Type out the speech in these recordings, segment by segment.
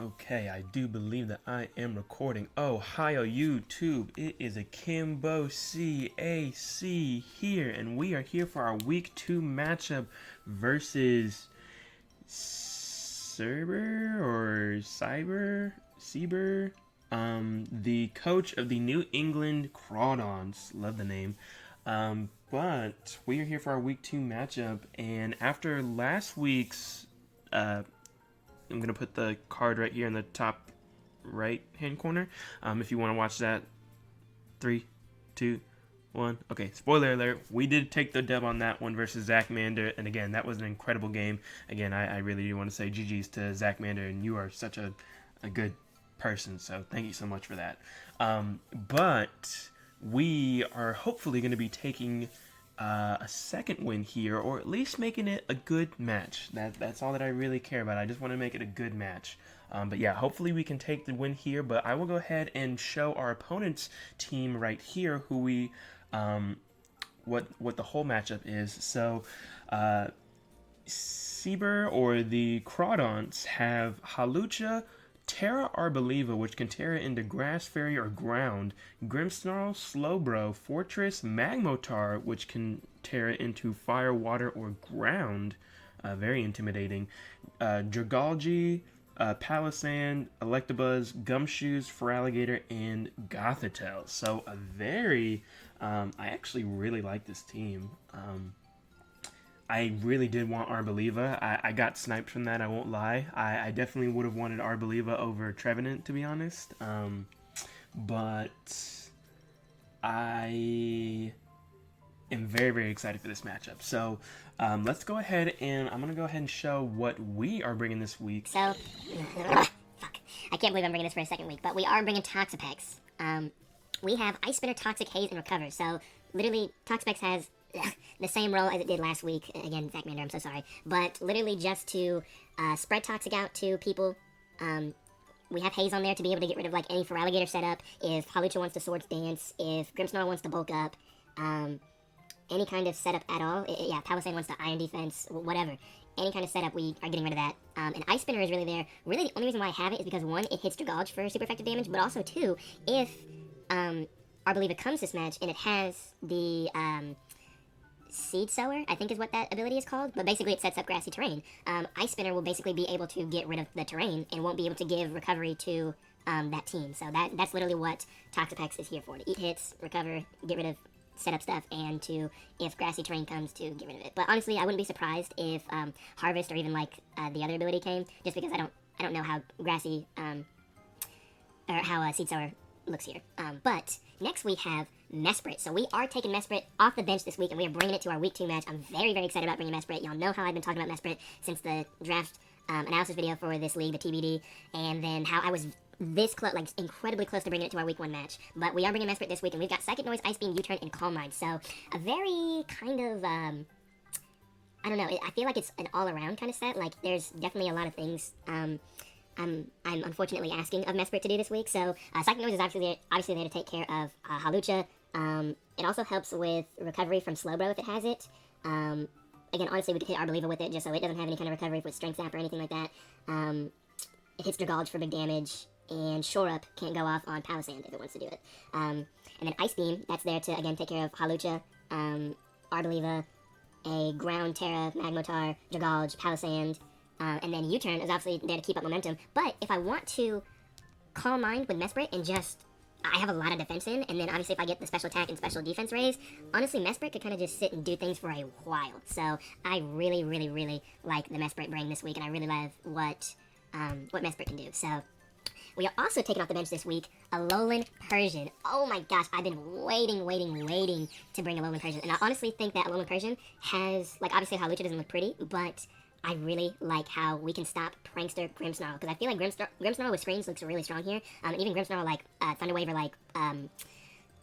Okay, I do believe that I am recording. Ohio YouTube, it is a Kimbo CAC here, and we are here for our Week 2 matchup versus Sieber, the coach of the New England Crawdaunts. Love the name. But we are here for our Week 2 matchup, and after last week's I'm going to put the card right here in the top right hand corner. If you want to watch that. 3, 2, 1. Okay, spoiler alert. We did take the dub on that one versus Zach Mander. And again, that was an incredible game. Again, I really do want to say GG's to Zach Mander. And you are such a good person. So thank you so much for that. But we are hopefully going to be taking a second win here, or at least making it a good match. That's all that I really care about. I just want to make it a good match. But yeah, hopefully we can take the win here. But I will go ahead and show our opponent's team right here, who we, what the whole matchup is. So, Sieber or the Crawdaunts have Halucha, Terra Arboliva, which can Terra into Grass Fairy or Ground, Grimmsnarl, Slowbro, Fortress, Magmotar, which can Terra into Fire, Water, or Ground. Very intimidating. Dragalge, Palisand, Electabuzz, Gumshoes, Feraligatr, and Gothitelle. So a very, I actually really like this team. I really did want Arboliva. I got sniped from that, I won't lie. I definitely would have wanted Arboliva over Trevenant, to be honest. But I am very, very excited for this matchup. So let's go ahead and I'm going to go ahead and show what we are bringing this week. So, fuck. I can't believe I'm bringing this for a second week, but we are bringing Toxapex. We have Ice Spinner, Toxic Haze, and Recover. So, literally, Toxapex has the same role as it did last week. Again, Zach Mander, I'm so sorry. But literally just to spread Toxic out to people. We have Haze on there to be able to get rid of like any Feraligatr setup. If Halucha wants to Swords Dance, if Grimmsnarl wants to bulk up, any kind of setup at all. Yeah, Palisade wants to Iron Defense, whatever. Any kind of setup, we are getting rid of that. And Ice Spinner is really there. Really, the only reason why I have it is because, one, it hits Dragalge for super effective damage, but also, two, if Arboliva comes this match and it has the Seed Sower, I think is what that ability is called, but basically it sets up grassy terrain. Ice Spinner will basically be able to get rid of the terrain and won't be able to give recovery to that team. So that's literally what Toxapex is here for, to eat hits, recover, get rid of setup stuff, and to, if grassy terrain comes, to get rid of it. But honestly, I wouldn't be surprised if Harvest or even like the other ability came, just because I don't know how grassy or how Seed Sower looks here. But next we have Mesprit. So we are taking Mesprit off the bench this week, and we are bringing it to our Week 2 match. I'm very, very excited about bringing Mesprit. Y'all know how I've been talking about Mesprit since the draft analysis video for this league, the TBD, and then how I was this close, like incredibly close to bringing it to our Week 1 match. But we are bringing Mesprit this week, and we've got Psychic Noise, Ice Beam, U-Turn, and Calm Mind. So a very kind of, I don't know, I feel like it's an all-around kind of set. Like, there's definitely a lot of things I'm unfortunately asking of Mesprit to do this week. So Psychic Noise is obviously there to take care of Halucha. It also helps with recovery from Slowbro if it has it. Again, honestly, we could hit Arboliva with it just so it doesn't have any kind of recovery with Strength Zap or anything like that. It hits Dragalge for big damage, and Shore Up can't go off on Palisand if it wants to do it. And then Ice Beam, that's there to, again, take care of Halucha, Arboliva, a Ground Terra, Magmotar, Dragalge, Palisand, and then U-Turn is obviously there to keep up momentum. But if I want to Calm Mind with Mesprit and just, I have a lot of defense in, and then obviously if I get the special attack and special defense raise, honestly, Mesprit could kind of just sit and do things for a while. So I really, really, really like the Mesprit bring this week, and I really love what Mesprit can do. So we are also taking off the bench this week Alolan Persian. Oh my gosh, I've been waiting to bring Alolan Persian. And I honestly think that Alolan Persian has, like, obviously Halucha doesn't look pretty, but I really like how we can stop Prankster Grimmsnarl, because I feel like Grimmsnarl with screens looks really strong here. And even Grimmsnarl like Thunder Wave or like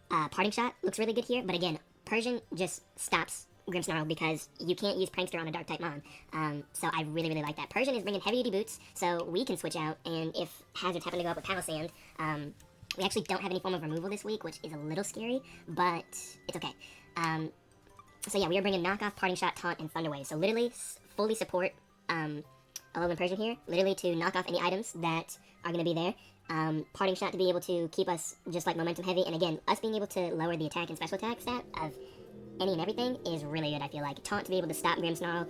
Parting Shot looks really good here. But again, Persian just stops Grimmsnarl because you can't use Prankster on a Dark-type Mon. So I really, really like that. Persian is bringing heavy-duty boots, so we can switch out, and if hazards happen to go up with Palisand, we actually don't have any form of removal this week, which is a little scary, but it's okay. So yeah, we are bringing Knockoff, Parting Shot, Taunt, and Thunder Wave. So literally fully support Alolan Persian here, literally to knock off any items that are going to be there. Parting Shot to be able to keep us just like momentum heavy, and again, us being able to lower the attack and special attack stat of any and everything is really good, I feel like. Taunt to be able to stop Grimmsnarl,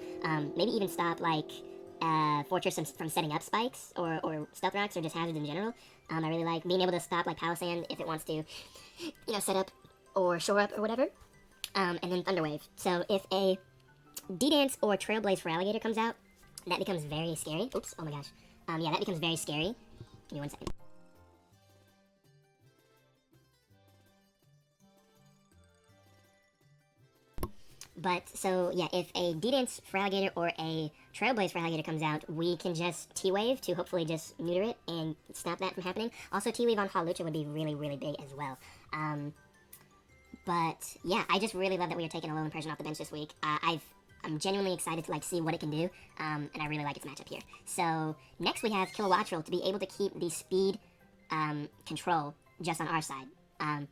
maybe even stop like Fortress from setting up spikes or stealth rocks or just hazards in general. I really like being able to stop like Palisand if it wants to, you know, set up or shore up or whatever. And then Thunder Wave. So if a D-Dance or Trailblaze for Alligator comes out, that becomes very scary. Oops, oh my gosh. Yeah, that becomes very scary. Give me 1 second. But, so, yeah, if a D-Dance for Alligator or a Trailblaze for Alligator comes out, we can just T-Wave to hopefully just neuter it and stop that from happening. Also, T-Wave on Hawlucha would be really, really big as well. But, yeah, I just really love that we are taking Alolan Persian off the bench this week. I'm genuinely excited to, like, see what it can do, and I really like its matchup here. So, next we have KILOWATTREL to be able to keep the speed control just on our side. And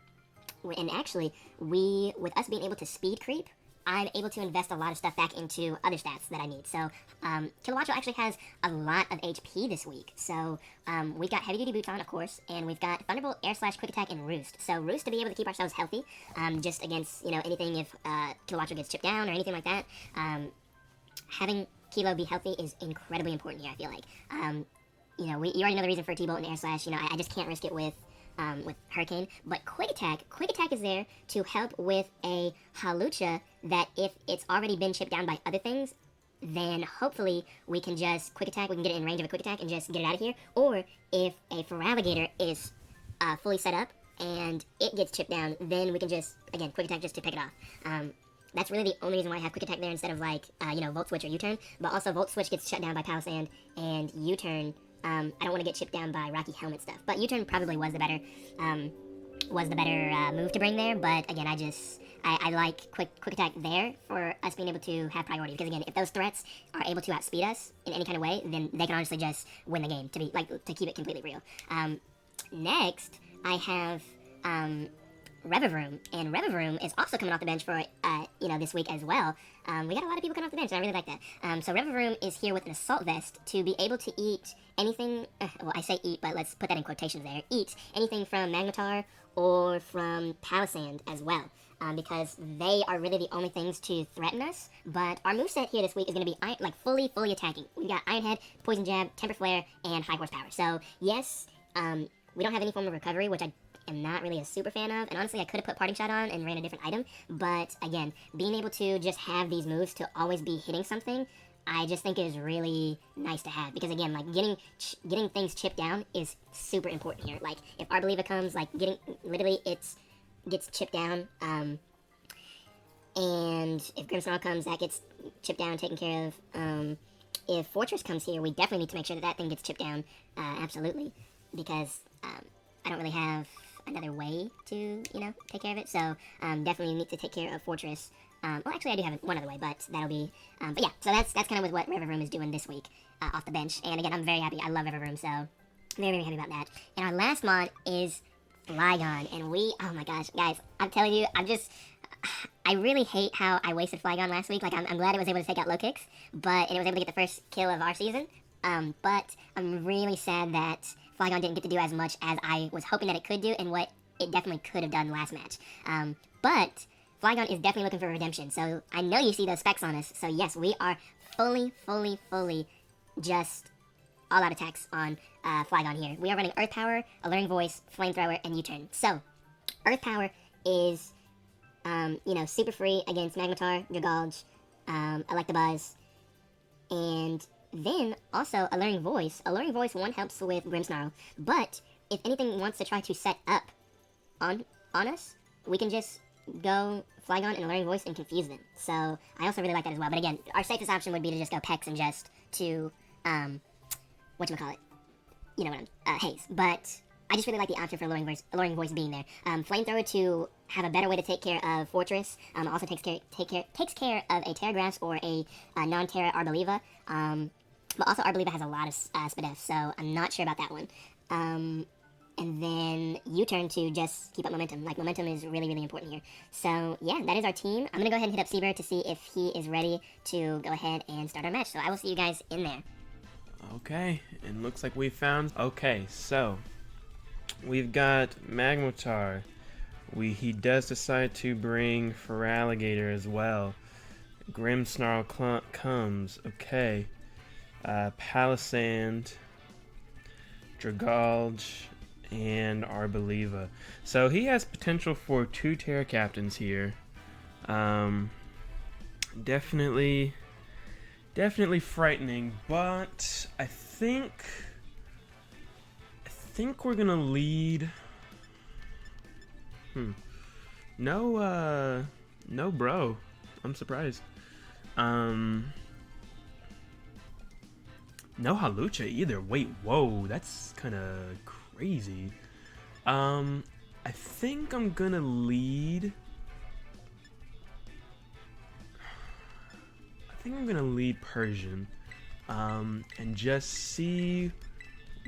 actually, with us being able to speed creep, I'm able to invest a lot of stuff back into other stats that I need. So, KILOWATTREL actually has a lot of HP this week. So, we've got Heavy Duty Boots on, of course, and we've got Thunderbolt, Air Slash, Quick Attack, and Roost. So, Roost to be able to keep ourselves healthy, just against, you know, anything if KILOWATTREL gets chipped down or anything like that. Having Kilo be healthy is incredibly important here, I feel like. You know, you already know the reason for T-Bolt and Air Slash. You know, I just can't risk it with Hurricane, but Quick Attack is there to help with a Hawlucha that if it's already been chipped down by other things, then hopefully we can just Quick Attack, we can get it in range of a Quick Attack and just get it out of here. Or if a Feraligatr is fully set up and it gets chipped down, then we can just, again, Quick Attack just to pick it off. That's really the only reason why I have Quick Attack there instead of like, you know, Volt Switch or U-Turn. But also Volt Switch gets shut down by Palisand, and U-Turn, I don't want to get chipped down by Rocky Helmet stuff. But U-Turn probably was the better move to bring there. But again, I like quick Attack there for us being able to have priority. Because again, if those threats are able to outspeed us in any kind of way, then they can honestly just win the game, to keep it completely real. Next, I have Revavroom, and Revavroom is also coming off the bench for you know, this week as well. We got a lot of people coming off the bench, and I really like that. So Revavroom is here with an Assault Vest to be able to eat anything. Well, I say eat, but let's put that in quotations there. Eat anything from Magnetar or from Palisand as well, because they are really the only things to threaten us. But our moveset here this week is going to be fully attacking. We've got Iron Head, Poison Jab, Temper Flare, and High Horsepower. So yes, we don't have any form of recovery, which I am not really a super fan of, and honestly I could have put Parting Shot on and ran a different item, but again, being able to just have these moves to always be hitting something, I just think is really nice to have, because again, like getting things chipped down is super important here. Like if Arboliva comes, like literally gets chipped down, and if Grimmsnarl comes, that gets chipped down, taken care of. If Fortress comes here, we definitely need to make sure that thing gets chipped down, absolutely, because I don't really have another way to, you know, take care of it. So definitely need to take care of Fortress. Well, actually, I do have one other way, but that'll be. But yeah, so that's kind of with what Revavroom is doing this week off the bench. And again, I'm very happy. I love Revavroom, so very, very happy about that. And our last mod is Flygon, and oh my gosh, guys, I'm telling you, I really hate how I wasted Flygon last week. Like, I'm glad it was able to take out low kicks, and it was able to get the first kill of our season. But I'm really sad that Flygon didn't get to do as much as I was hoping that it could do, and what it definitely could have done last match. But Flygon is definitely looking for redemption, so I know you see those specs on us. So yes, we are fully just all-out attacks on Flygon here. We are running Earth Power, Alluring Voice, Flamethrower, and U-Turn. So Earth Power is, you know, super free against Magnetar, Gagulge, Electabuzz, and then also Alluring Voice. Alluring Voice, one, helps with Grimmsnarl, but if anything wants to try to set up on us, we can just go Flygon and Alluring Voice and confuse them. So I also really like that as well. But again, our safest option would be to just go Pex and just to whatchamacallit, you know what Haze. But I just really like the option for Alluring Voice being there. Flamethrower to have a better way to take care of Fortress. Also takes care of a Terra Grass or a non-Terra Arboliva. But also Arboliva has a lot of Spadef, so I'm not sure about that one. And then U-Turn to just keep up momentum. Like, momentum is really, really important here. So, yeah, that is our team. I'm going to go ahead and hit up Seaver to see if he is ready to go ahead and start our match. So I will see you guys in there. Okay, and looks like we found. Okay, so we've got Magmatar. He does decide to bring Feraligatr as well. Grimmsnarl comes. Okay. Palisand, Dragalge, and Arboliva. So he has potential for 2 Terra Captains here. Definitely frightening, but I think we're gonna lead. No, bro. I'm surprised. No Halucha either. Wait, whoa, that's kind of crazy. I think I'm gonna lead. I think I'm gonna lead Persian, and just see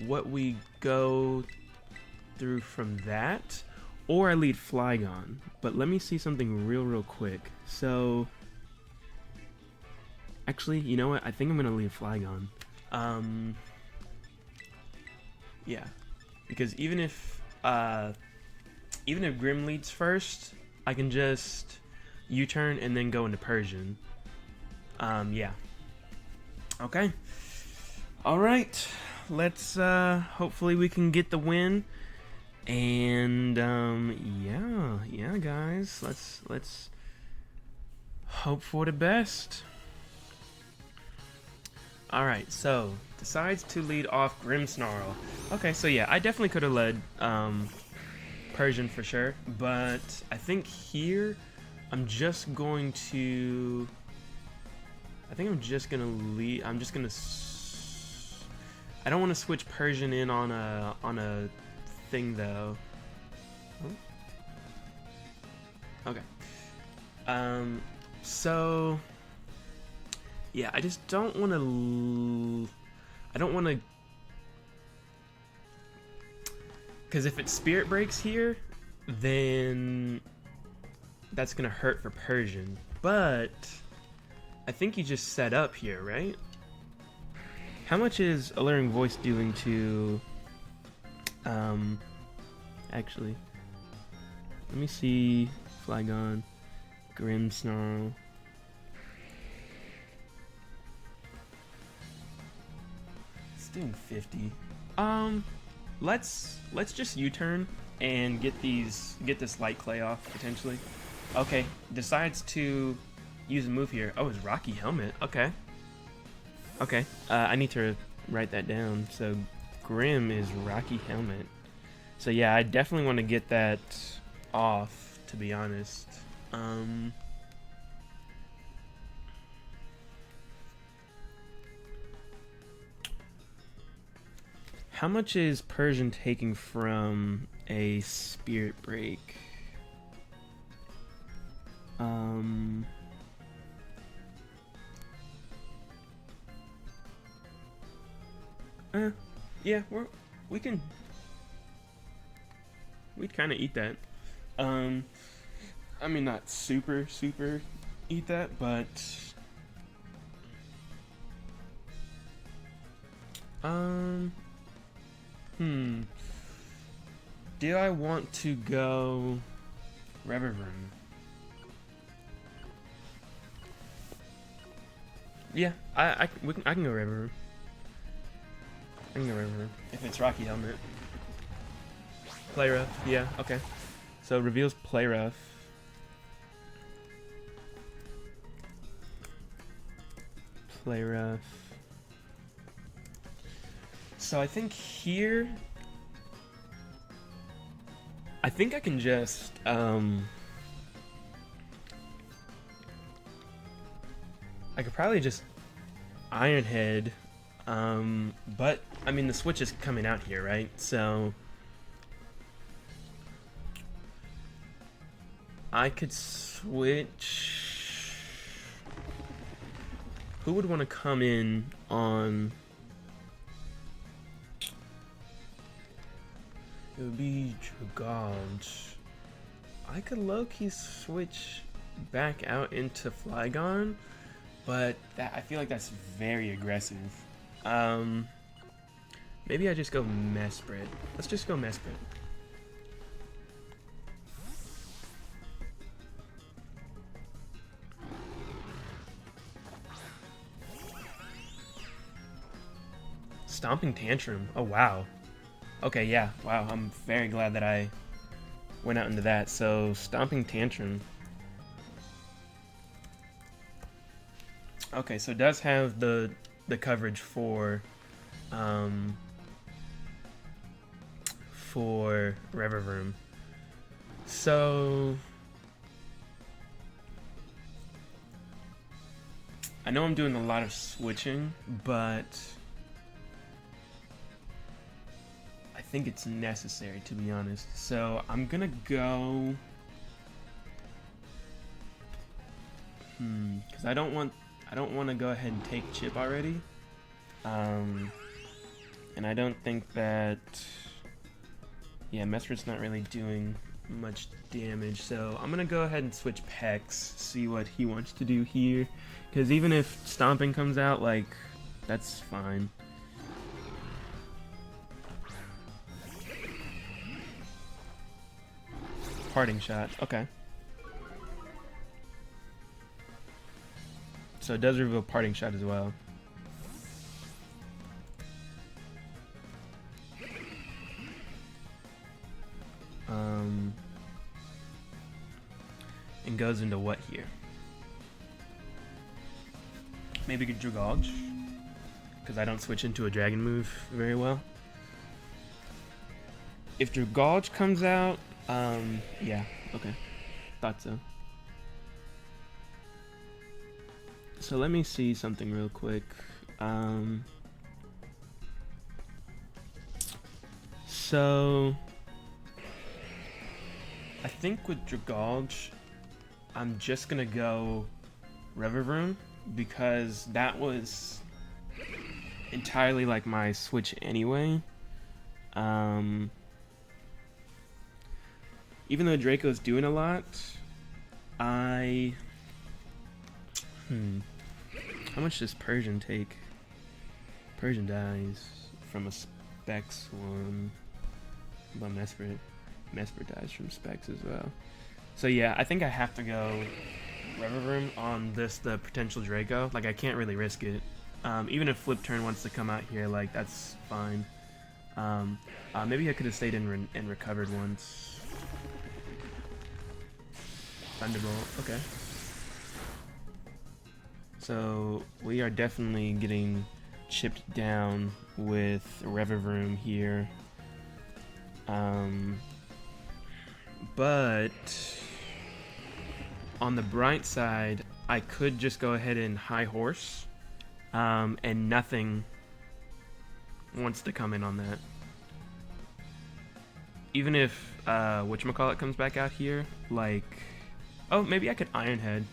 what we go through from that. Or I lead Flygon. But let me see something real quick. So, actually, you know what? I think I'm gonna lead Flygon. Yeah, because even if Grim leads first, I can just U-turn and then go into Persian. Yeah. Okay. All right. Let's hopefully we can get the win. And yeah, guys. Let's hope for the best. All right. So decides to lead off Grimmsnarl. Okay. So yeah, I definitely could have led Persian for sure, but I think here I'm just going to. I think I'm just gonna lead. I'm just gonna. I don't want to switch Persian in on a thing though. Oh. Okay. So yeah, I just don't want to. I don't want to. Because if it Spirit Breaks here, then that's gonna hurt for Persian. But I think you just set up here, right? How much is Alluring Voice doing to... Actually, let me see. Flygon, Grimmsnarl. It's doing 50. Let's just U-turn and get this Light Clay off, potentially. Okay, decides to use a move here. Oh, it's Rocky Helmet. Okay. Okay. I need to write that down. So, Grim is Rocky Helmet. So yeah, I definitely want to get that off, to be honest. How much is Persian taking from a Spirit Break? Yeah, we'd kind of eat that. I mean, not super eat that, but do I want to go Reverend? Yeah, I can go Reverend. I can go Reverend if it's Rocky Helmet. Play rough, yeah, okay. So reveals play rough. Play rough. So I think here, I think I can just I could probably just Iron Head, but I mean the switch is coming out here, right? So I could switch. Who would want to come in on? It would be Dragalge. I could low-key switch back out into Flygon, but I feel like that's very aggressive. Maybe I just go Mesprit. Let's just go Mesprit. Stomping Tantrum. Oh, wow. Okay, yeah. Wow, I'm very glad that I went out into that. So, Stomping Tantrum. Okay, so it does have the coverage for Reververm. So I know I'm doing a lot of switching, but I think it's necessary, to be honest. So I'm gonna go because I don't want to go ahead and take chip already. And I don't think that, yeah, Mesprit's not really doing much damage, so I'm gonna go ahead and switch Pex, see what he wants to do here, because even if Stomping comes out, like, that's fine. Parting Shot, okay. So it does reveal Parting Shot as well. And goes into what here? Maybe Dragulge, because I don't switch into a dragon move very well. If Dragulge comes out, yeah, okay, thought so. So let me see something real quick. So I think with Dragulge, I'm just gonna go Reververm because that was entirely like my switch anyway. Even though Draco's doing a lot, how much does Persian take? Persian dies from a Specs one. But Mesprit dies from Specs as well. So yeah, I think I have to go Reververm on the potential Draco. Like, I can't really risk it. Even if Flip Turn wants to come out here, like, that's fine. Maybe I could have stayed in and recovered once. Thunderbolt, okay. So we are definitely getting chipped down with Reververm here. But on the bright side, I could just go ahead and High Horse, and nothing wants to come in on that. Even if whatchamacallit comes back out here, like, oh, maybe I could Iron Head.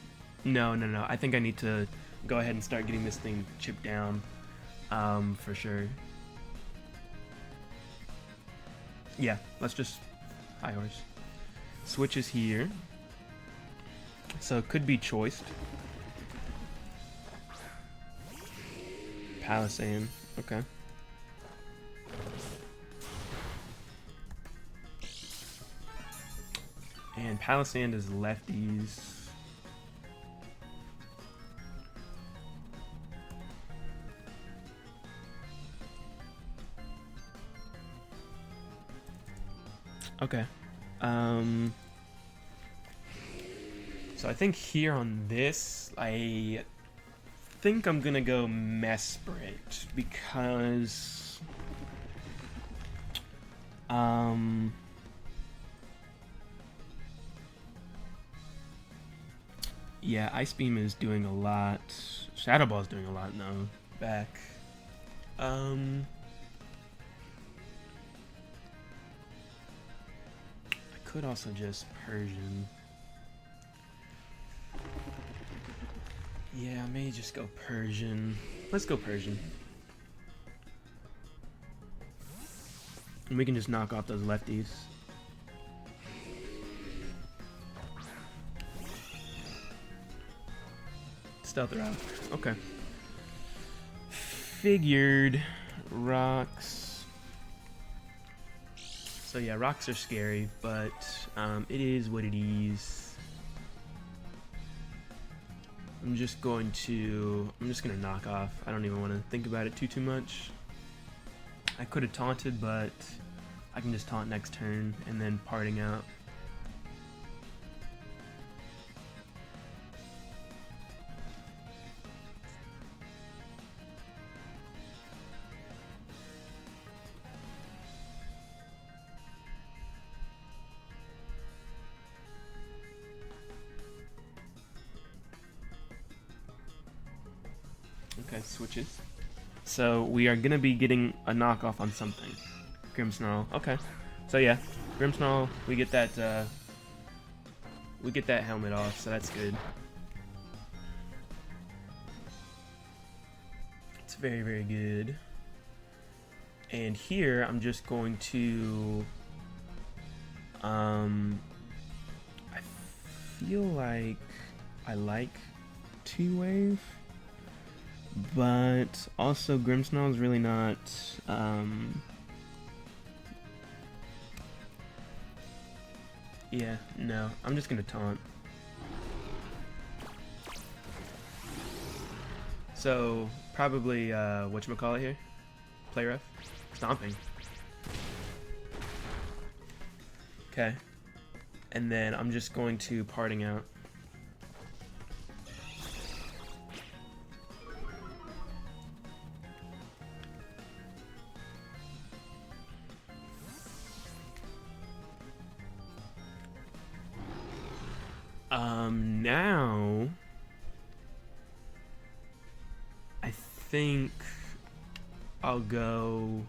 No, I think I need to go ahead and start getting this thing chipped down, for sure. Yeah, let's just High Horse. Switches here. So it could be choiced. Palisand, okay. And Palisand is lefties. Okay. So I think here on this, I think I'm gonna go Mesprit because yeah, Ice Beam is doing a lot. Shadow Ball is doing a lot now. Back. I could also just Persian. Yeah, I may just go Persian. Let's go Persian. And we can just knock off those lefties. Stealth Route. Okay. figured. Rocks. So yeah, rocks are scary, but it is what it is. I'm just gonna knock off. I don't even want to think about it too much. I could have taunted, but I can just taunt next turn and then parting out. Okay, switches. So we are gonna be getting a knockoff on something. Grimmsnarl. Okay. So yeah, Grimmsnarl. We get that helmet off, so that's good. It's very, very good. And here I'm just going to I feel like I like 2-wave, but also Grimmsnarl is really not yeah, no, I'm just gonna taunt. So probably whatchamacallit here? Play rough? Stomping. Okay. And then I'm just going to parting out. Now I think I'll go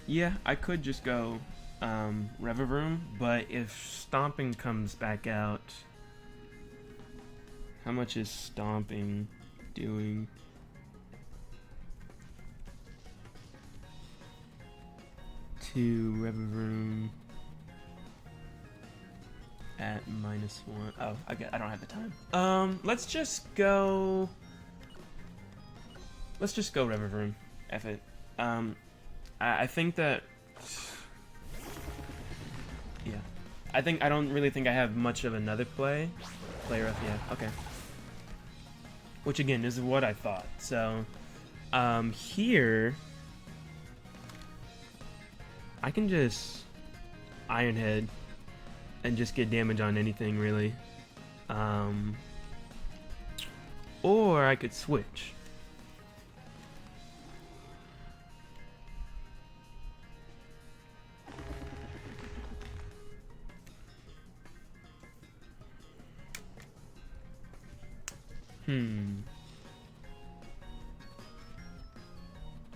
yeah, I could just go Revavroom, but if Stomping comes back out, how much is Stomping doing? To Revavroom at -1. Oh, I don't have the time. Let's just go Revavroom. F it. I think that, yeah, I don't really think I have much of another play rough. Yeah, okay. Which again is what I thought. So here I can just Iron Head and just get damage on anything really, or I could switch.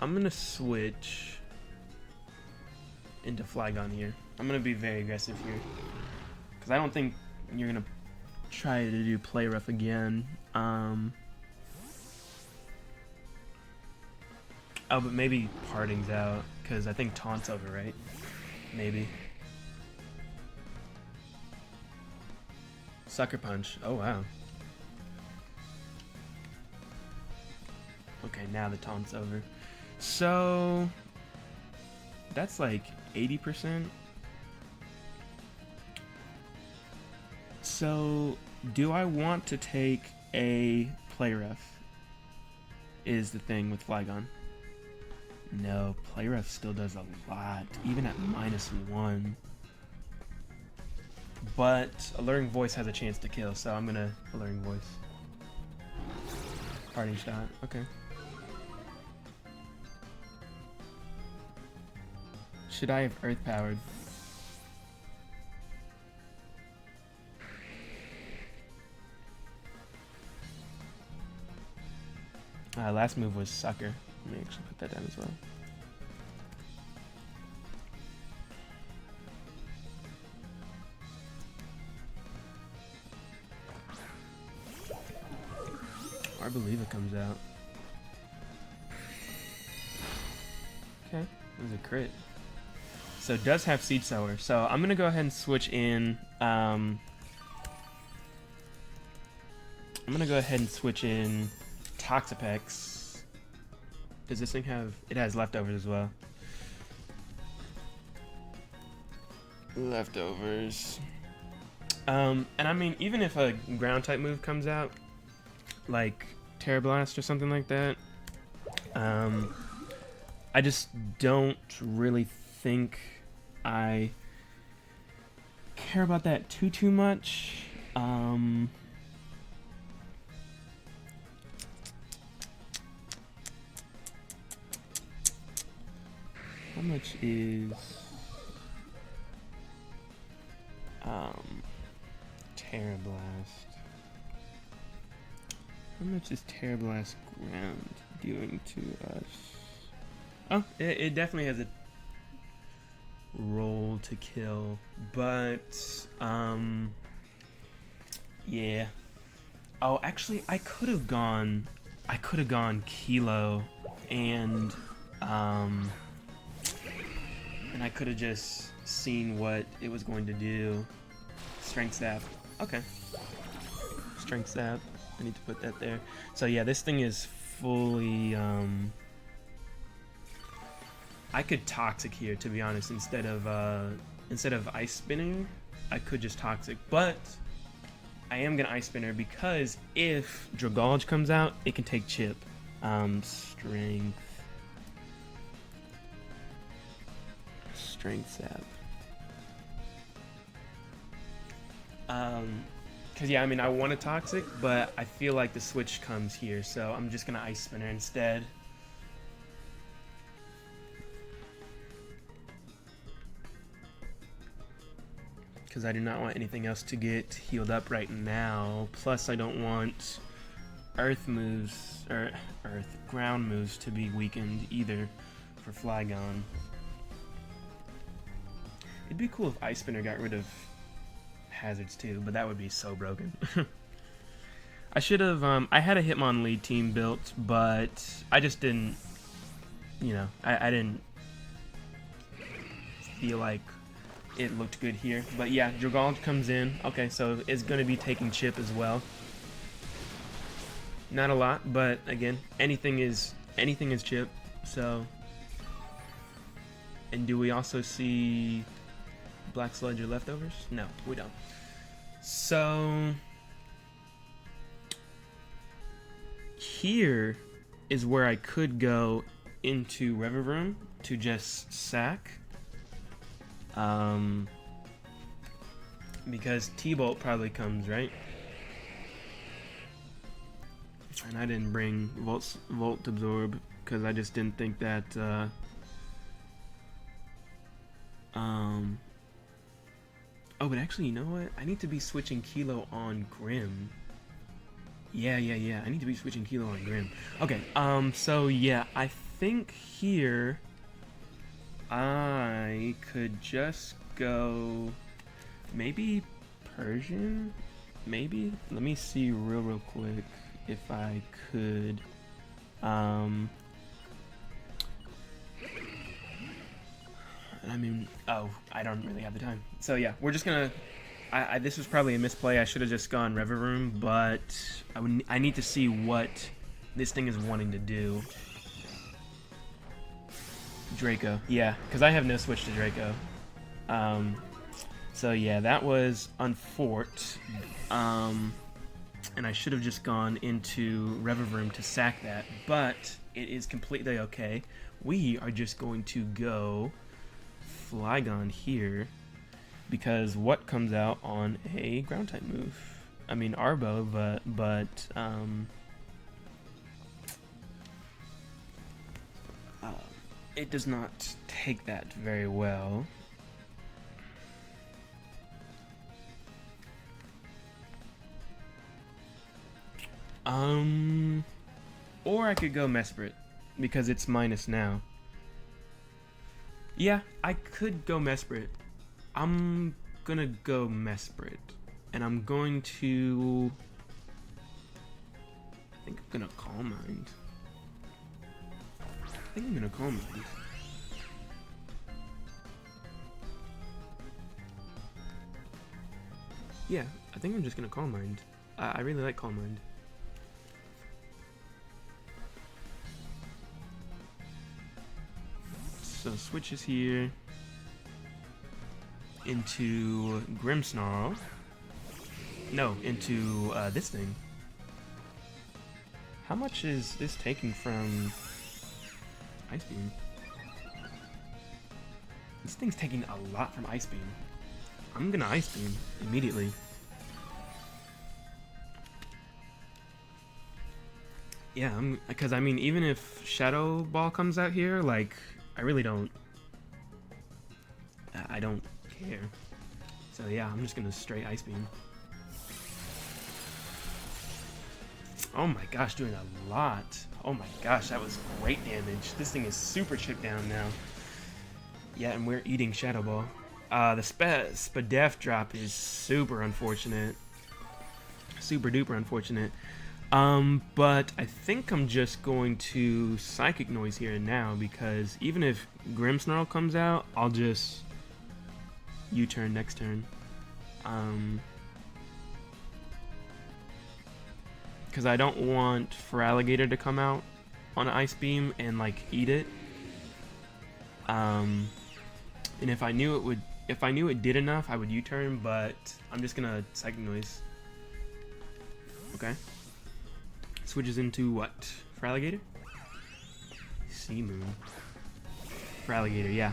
I'm gonna switch into Flygon here. I'm gonna be very aggressive here, because I don't think you're gonna try to do play rough again. Oh, but maybe parting's out, because I think taunt's over, right? Maybe. Sucker Punch. Oh wow. Okay, now the taunt's over. So that's like 80%. So do I want to take a play rough? Is the thing with Flygon. No, play rough still does a lot, even at -1. But Alluring Voice has a chance to kill, so I'm gonna Alluring Voice. Parting shot. Okay. Should I have Earth Powered? Last move was Sucker. Let me actually put that down as well. Arboliva comes out. Okay, that was a crit. So it does have Seed Sower. So I'm gonna go ahead and switch in. I'm gonna go ahead and switch in Toxapex. Does this thing have? It has leftovers as well. Leftovers. And I mean, even if a ground type move comes out, like Terra Blast or something like that, I just don't really think I care about that too much. How much is Terra Blast? How much is Terra Blast ground doing to us? Oh, it definitely has a roll to kill, but yeah. Oh, actually, I could have gone Kilo, and I could have just seen what it was going to do. Strength Sap. Okay. Strength Sap. I need to put that there. So yeah, this thing is fully I could Toxic here, to be honest, instead of Ice Spinning. I could just Toxic, but I am gonna Ice Spinner because if Dragalge comes out, it can take Chip. Strength Sap. Cause yeah, I mean, I want a Toxic, but I feel like the switch comes here, so I'm just gonna Ice Spinner instead. Because I do not want anything else to get healed up right now. Plus, I don't want ground moves to be weakened either for Flygon. It'd be cool if Ice Spinner got rid of hazards too, but that would be so broken. I should have, I had a Hitmonlee team built, but I just didn't, you know, I didn't feel like it looked good here. But yeah, Dragalge comes in. Okay, so it's going to be taking Chip as well. Not a lot, but again, anything is Chip. So, and do we also see Black Sludge or leftovers? No, we don't. So here is where I could go into Revavroom to just sack. Because T-Bolt probably comes, right? And I didn't bring Volt Absorb because I just didn't think that oh, but actually, you know what? I need to be switching Kilo on Grim. Yeah. I need to be switching Kilo on Grim. Okay, so yeah, I think here I could just go maybe Persian? Maybe? Let me see real quick if I could. I mean, oh, I don't really have the time. So yeah, we're just gonna. This was probably a misplay. I should have just gone Revavroom, but I need to see what this thing is wanting to do. Draco, yeah, because I have no switch to Draco. So yeah, that was Unfort. And I should have just gone into Revavroom to sack that, but it is completely okay. We are just going to go Flygon here, because what comes out on a ground type move? I mean Arbo, but it does not take that very well. Or I could go Mesprit, because it's minus now. Yeah, I could go Mesprit. I'm gonna go Mesprit, and I'm going to think I'm gonna Calm Mind. I think I'm gonna Calm Mind. Yeah, I think I'm just gonna Calm Mind. I really like Calm Mind. So switches here into Grimmsnarl. No, into this thing. How much is this taking from Ice Beam? This thing's taking a lot from Ice Beam. I'm gonna Ice Beam immediately. Yeah, because I mean, even if Shadow Ball comes out here, like, I really don't. I don't care. So yeah, I'm just gonna straight Ice Beam. Oh my gosh, doing a lot. Oh my gosh, that was great damage. This thing is super chipped down now. Yeah, and we're eating Shadow Ball. The Spadef drop is super unfortunate. Super duper unfortunate. But I think I'm just going to Psychic Noise here and now, because even if Grimmsnarl comes out, I'll just U-turn next turn. Because I don't want Feraligatr to come out on Ice Beam and like eat it. And if I knew it did enough, I would U-turn, but I'm just gonna Psychic Noise. Okay. Switches into what? Feraligatr? Sea Moon. Feraligatr, yeah.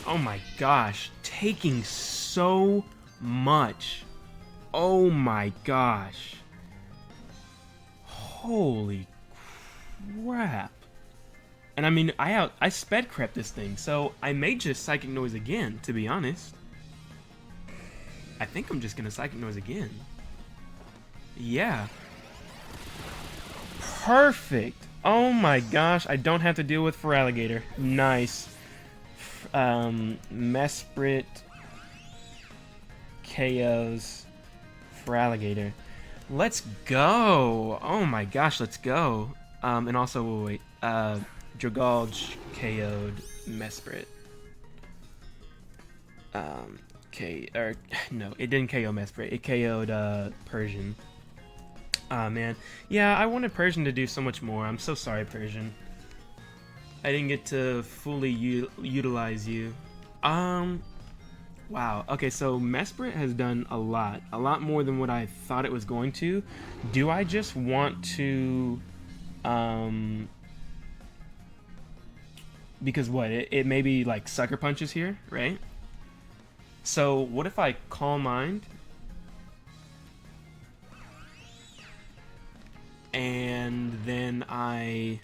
Oh my gosh, taking so much. Oh my gosh. Holy crap. And I mean, I sped crept this thing, so I may just Psychic Noise again, to be honest. I think I'm just gonna Psychic Noise again. Yeah. Perfect. Oh my gosh, I don't have to deal with Feraligatr. Nice. Mesprit KOs Feraligatr. Let's go. Oh my gosh, let's go. And also, wait, Dragalge KO'd Mesprit. No, it didn't KO Mesprit. It KO'd Persian. Ah, man. Yeah, I wanted Persian to do so much more. I'm so sorry, Persian. I didn't get to fully utilize you. Wow. Okay, so Mesprit has done a lot more than what I thought it was going to. Do I just want to, because what? It maybe like Sucker Punches here, right? So what if I Calm Mind? And then I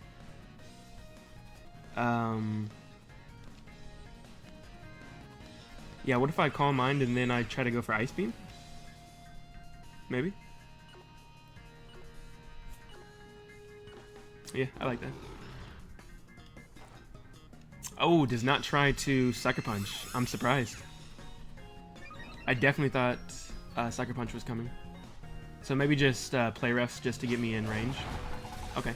yeah, what if I Calm Mind and then I try to go for Ice Beam? Maybe? Yeah, I like that. Oh, does not try to Sucker Punch. I'm surprised. I definitely thought Sucker Punch was coming. So maybe just play refs just to get me in range. Okay.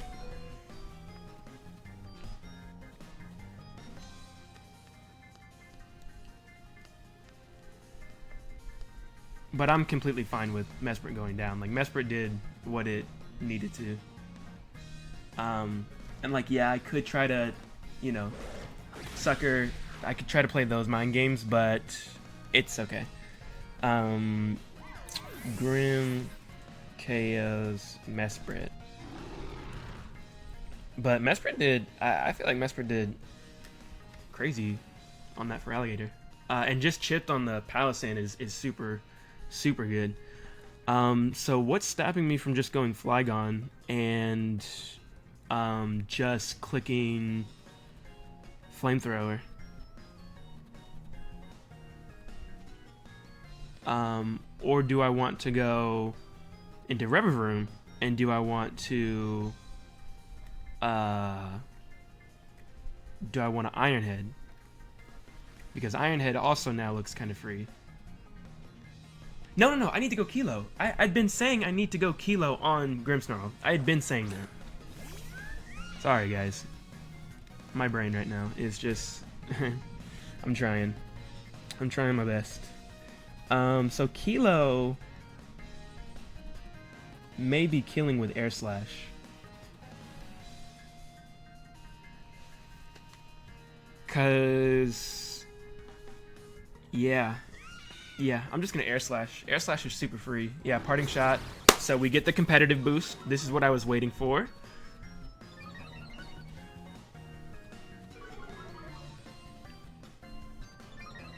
But I'm completely fine with Mesprit going down. Like, Mesprit did what it needed to. And like, yeah, I could try to, you know, sucker. I could try to play those mind games, but it's okay. Grim KOs Mesprit. But Mesprit did, I feel like Mesprit did crazy on that Feraligatr. And just chipped on the Palisand is super, super good. So what's stopping me from just going Flygon and just clicking Flamethrower? Or do I want to go into Revavroom, and do I want to Ironhead? Because Ironhead also now looks kind of free. No, no, no. I need to go Kilo. I'd been saying I need to go Kilo on Grimmsnarl. I had been saying that. Sorry, guys. My brain right now is just... I'm trying. I'm trying my best. So Kilo may be killing with Air Slash. Cause... Yeah. Yeah, I'm just gonna Air Slash. Air Slash is super free. Yeah, Parting Shot. So we get the competitive boost. This is what I was waiting for.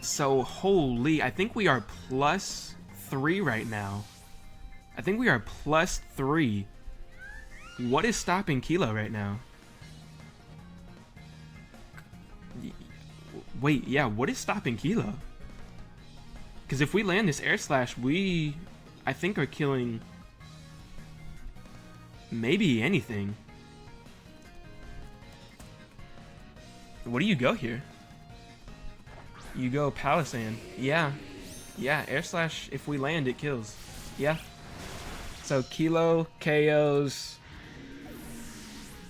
So, holy, I think we are +3 right now. I think we are +3. What is stopping Kilo right now? Wait, yeah, what is stopping Kilo? Because if we land this Air Slash, we, I think, are killing maybe anything. What do you go here? You go Palisand. Yeah. Yeah, Air Slash, if we land, it kills. Yeah. So Kilo KOs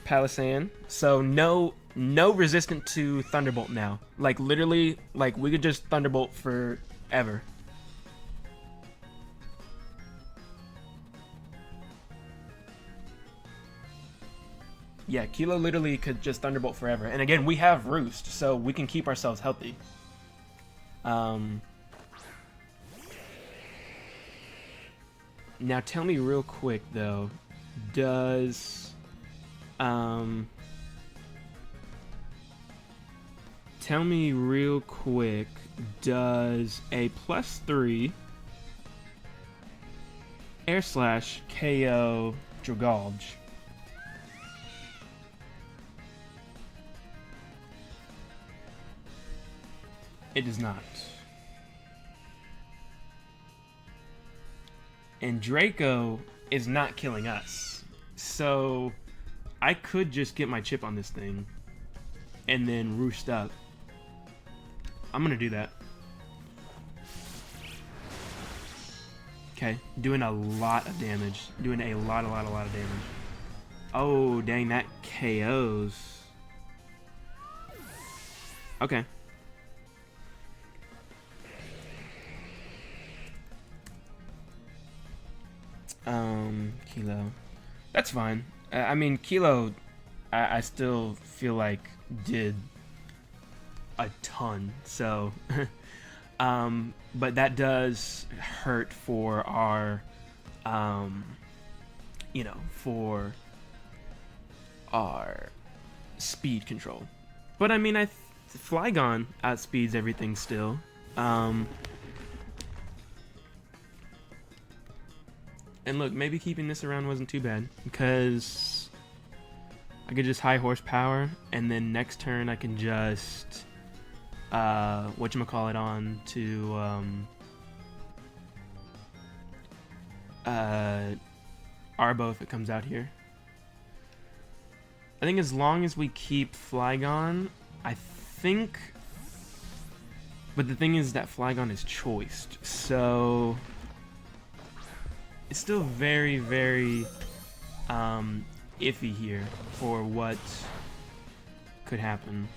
Palisand. So no resistant to Thunderbolt now. Like, literally, like, we could just Thunderbolt forever. Yeah, Kilo literally could just Thunderbolt forever. And again, we have Roost, so we can keep ourselves healthy. Now tell me real quick though, does tell me real quick, does a +3 Air Slash KO Dragalge? It does not. And Draco is not killing us. So I could just get my chip on this thing and then roost up. I'm gonna do that. Okay, doing a lot of damage. Doing a lot of damage. Oh, dang, that KOs. Okay. Kilo. That's fine. I mean, Kilo, I still feel like did a ton. So, but that does hurt for our, you know, for our speed control. But I mean, Flygon outspeeds everything still. And look, maybe keeping this around wasn't too bad, because I could just high horsepower, and then next turn I can just whatchamacallit on to Arbo if it comes out here. I think as long as we keep Flygon, I think, but the thing is that Flygon is choiced, so it's still very, very iffy here for what could happen.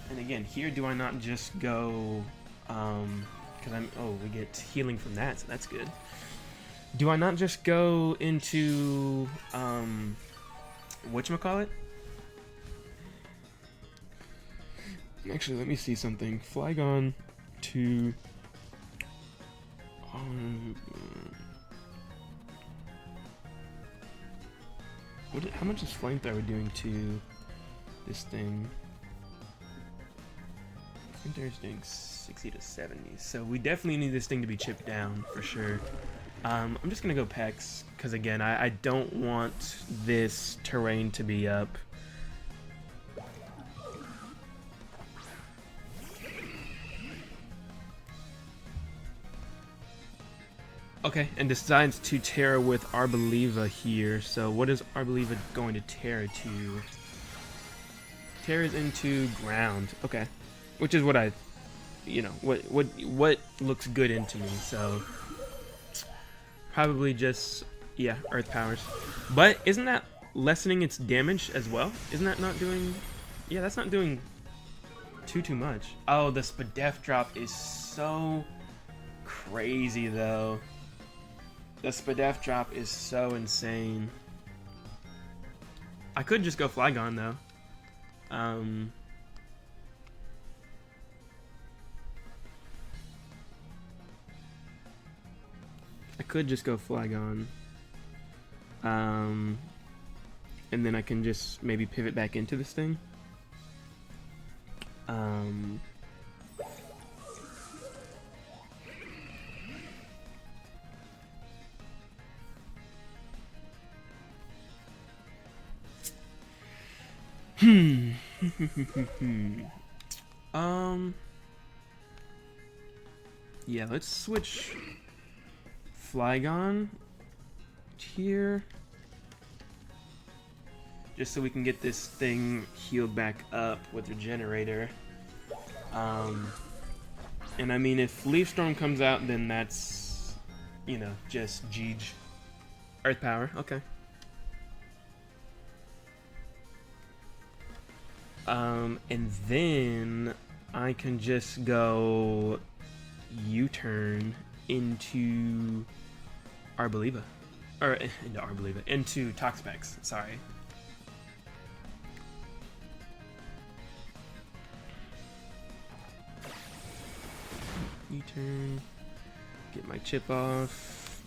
And again, here do I not just go, because we get healing from that, so that's good. Do I not just go into, whatchamacallit? Actually, let me see something. Flygon to... how much is Flamethrower doing to this thing? Flamethrower's doing 60 to 70, so we definitely need this thing to be chipped down for sure. I'm just gonna go Pex, because again, I don't want this terrain to be up. Okay, and decides to Terra with Arboliva here. So what is Arboliva going to Terra to? Terra's into ground. Okay. Which is what I you know, what looks good into me. So probably just, yeah, Earth Powers. But isn't that lessening its damage as well? Isn't that not doing... Yeah, that's not doing too much. Oh, the Spadef drop is so crazy, though. The Spadef drop is so insane. I could just go Flygon, though. I could just go Flygon. And then I can just maybe pivot back into this thing. Yeah, let's switch Flygon here. Just so we can get this thing healed back up with Regenerator. And I mean, if Leaf Storm comes out, then that's, you know, just Jeej. Earth Power, okay. And then I can just go U-turn into Arboliva. Or, into Arboliva. Into Toxapex, sorry. U-turn. Get my chip off.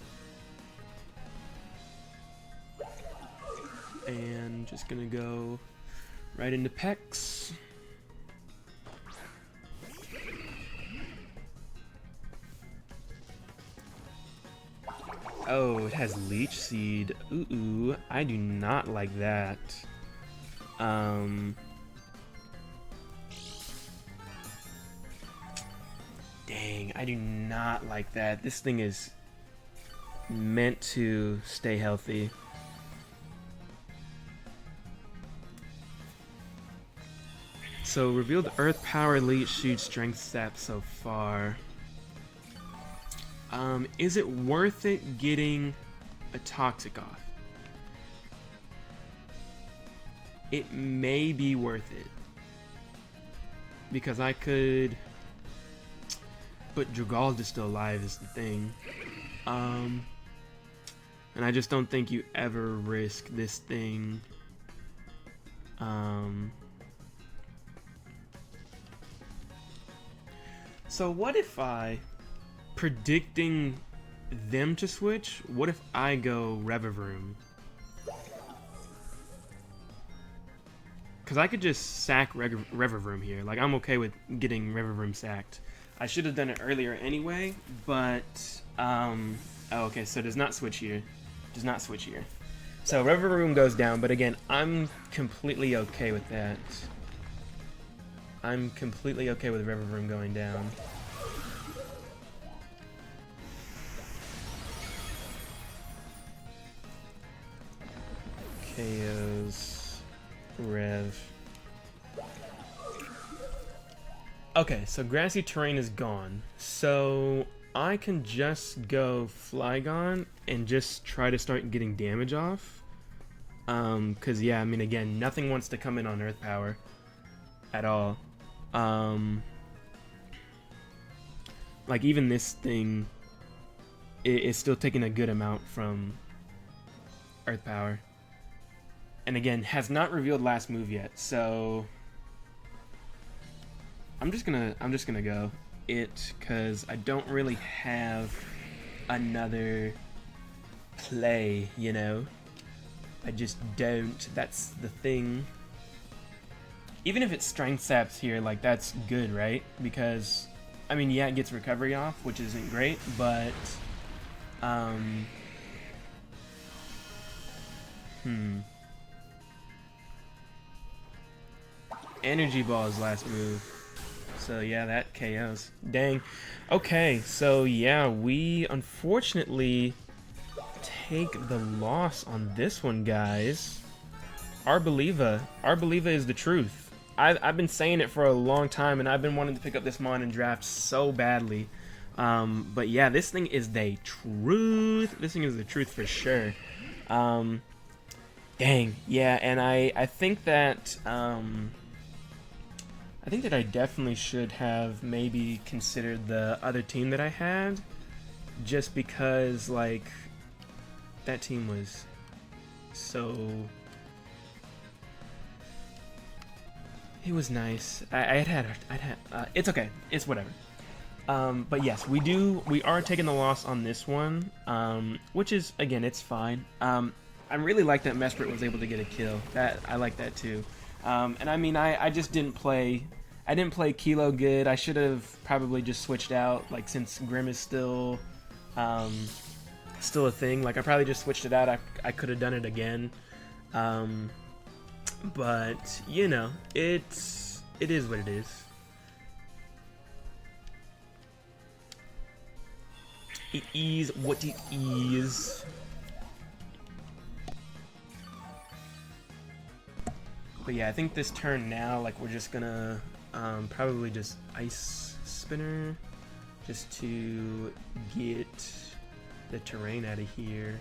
And just gonna go right into Pex. Oh, it has Leech Seed. Ooh, I do not like that. Dang, I do not like that. This thing is meant to stay healthy. So, revealed Earth Power, Leech Seed, Strength Sap so far. Is it worth it getting a Toxic off? It may be worth it. Because I could... But Dragald is still alive is the thing. And I just don't think you ever risk this thing. So what if I... Predicting them to switch, what if I go Revavroom? Because I could just sack Revavroom here. Like, I'm okay with getting Revavroom sacked. I should have done it earlier anyway, but... oh, okay, so does not switch here. Does not switch here. So Revavroom goes down, but again, I'm completely okay with that. I'm completely okay with Revavroom going down. KOs, Rev. Okay, so Grassy Terrain is gone. So I can just go Flygon and just try to start getting damage off. Cause yeah, I mean again, nothing wants to come in on Earth Power at all. Like even this thing is still taking a good amount from Earth Power. And again, has not revealed last move yet, so I'm just gonna go it, cause I don't really have another play, you know. I just don't. That's the thing. Even if it Strength Saps here, like that's good, right? Because I mean, yeah, it gets recovery off, which isn't great, but Energy Ball is last move. So yeah, that KOs. Dang. Okay, so yeah, we unfortunately take the loss on this one, guys. Arboliva is the truth. I've been saying it for a long time, and I've been wanting to pick up this mon in draft so badly. But yeah, this thing is the truth. This thing is the truth for sure. Dang, yeah, and I think that I definitely should have maybe considered the other team that I had, just because like that team was so. It was nice. I'd had. It's okay. It's whatever. But yes, we are taking the loss on this one, which is, again, it's fine. I really like that Mesprit was able to get a kill. I like that too. And I mean, I just didn't play. I didn't play Kilo good. I should have probably just switched out, like, since Grim is still a thing. Like, I probably just switched it out. I could have done it again. But you know, it is what it is. It is what it is. But yeah, I think this turn now, like, we're just gonna probably just Ice Spinner just to get the terrain out of here.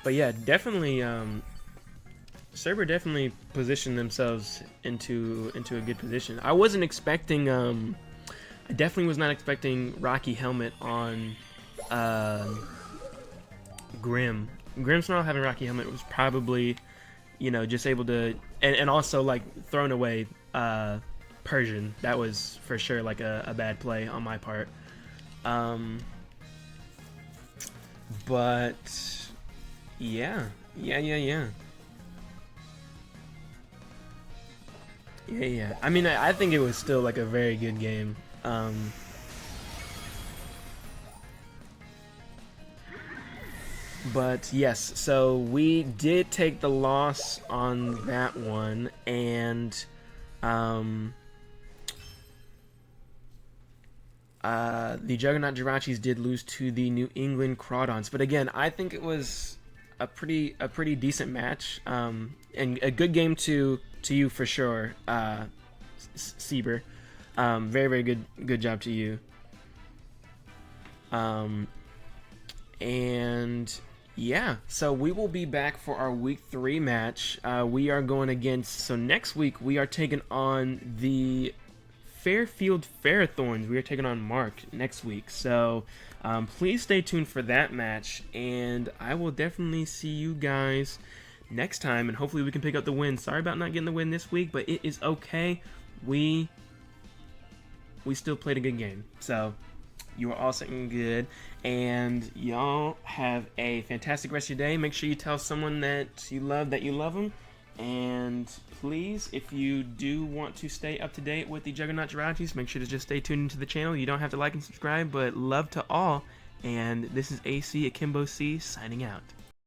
But yeah, definitely, Cerber definitely positioned themselves into a good position. I wasn't expecting, I definitely was not expecting Rocky Helmet on Grim. Grim Snarl having Rocky Helmet was probably, you know, just able to, and also like thrown away Persian. That was for sure like a bad play on my part. But yeah. I mean, I think it was still like a very good game. But yes, so we did take the loss on that one, and the Juggernaut Jirachis did lose to the New England Crawdaunts. But again, I think it was a pretty decent match, and a good game to you for sure, Sieber. Very good job to you. And yeah, so we will be back for our week 3 match. We are going against, so next week we are taking on the Fairfield Fairthorns. We are taking on Mark next week, so please stay tuned for that match, and I will definitely see you guys next time, and hopefully we can pick up the win. Sorry about not getting the win this week, but it is okay. We still played a good game, so you are all sitting good, and y'all have a fantastic rest of your day. Make sure you tell someone that you love them. And please, if you do want to stay up to date with the Juggernaut Jirachis, make sure to just stay tuned into the channel. You don't have to like and subscribe, but love to all. And this is AC Akimbo C signing out.